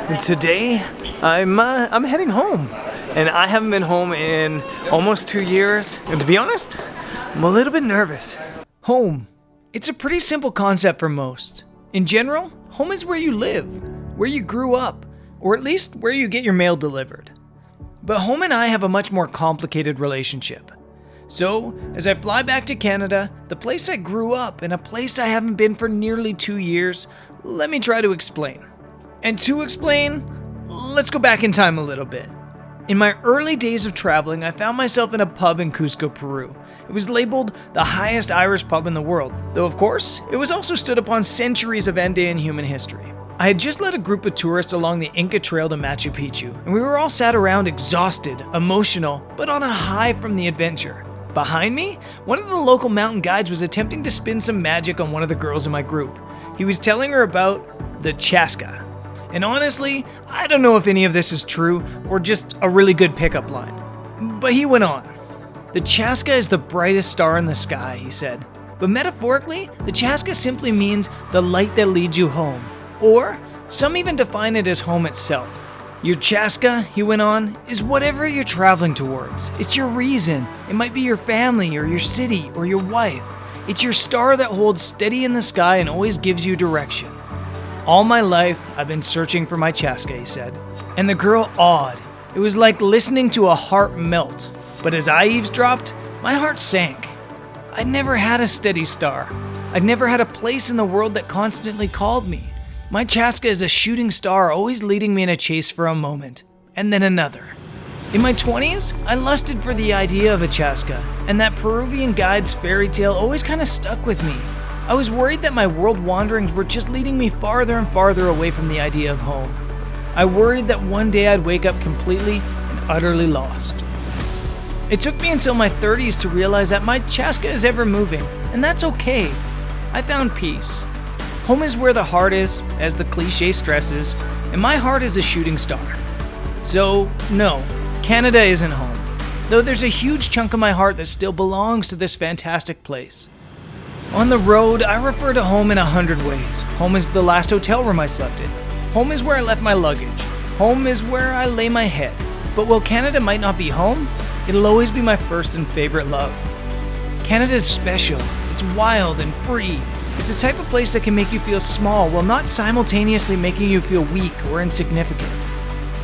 And today, I'm heading home, and I haven't been home in almost 2 years. And to be honest, I'm a little bit nervous. Home. It's a pretty simple concept for most. In general, home is where you live, where you grew up, or at least where you get your mail delivered. But home and I have a much more complicated relationship. So, as I fly back to Canada, the place I grew up, and a place I haven't been for nearly 2 years, let me try to explain. And to explain, let's go back in time a little bit. In my early days of traveling, I found myself in a pub in Cusco, Peru. It was labeled the highest Irish pub in the world, though of course, it was also stood upon centuries of Andean human history. I had just led a group of tourists along the Inca Trail to Machu Picchu, and we were all sat around exhausted, emotional, but on a high from the adventure. Behind me, one of the local mountain guides was attempting to spin some magic on one of the girls in my group. He was telling her about the Chaska. And honestly, I don't know if any of this is true or just a really good pickup line. But he went on. The Chaska is the brightest star in the sky, he said. But metaphorically, the Chaska simply means the light that leads you home. Or, some even define it as home itself. Your Chaska, he went on, is whatever you're traveling towards. It's your reason. It might be your family or your city or your wife. It's your star that holds steady in the sky and always gives you direction. All my life, I've been searching for my Chaska, he said. And the girl awed. It was like listening to a heart melt. But as I eavesdropped, my heart sank. I'd never had a steady star. I'd never had a place in the world that constantly called me. My Chaska is a shooting star, always leading me in a chase for a moment, and then another. In my 20s, I lusted for the idea of a Chaska, and that Peruvian guide's fairy tale always kind of stuck with me. I was worried that my world wanderings were just leading me farther and farther away from the idea of home. I worried that one day I'd wake up completely and utterly lost. It took me until my 30s to realize that my Chaska is ever moving, and that's okay. I found peace. Home is where the heart is, as the cliche stresses, and my heart is a shooting star. So, no, Canada isn't home, though there's a huge chunk of my heart that still belongs to this fantastic place. On the road, I refer to home in 100 ways. Home is the last hotel room I slept in. Home is where I left my luggage. Home is where I lay my head. But while Canada might not be home, it'll always be my first and favorite love. Canada is special. It's wild and free. It's the type of place that can make you feel small while not simultaneously making you feel weak or insignificant.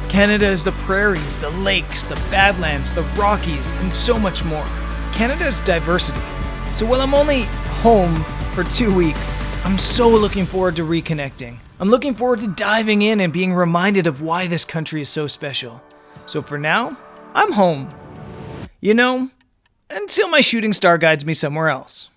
Canada is the prairies, the lakes, the badlands, the Rockies, and so much more. Canada is diversity. So while I'm only home for 2 weeks, I'm so looking forward to reconnecting. I'm looking forward to diving in and being reminded of why this country is so special. So for now, I'm home. You know, until my shooting star guides me somewhere else.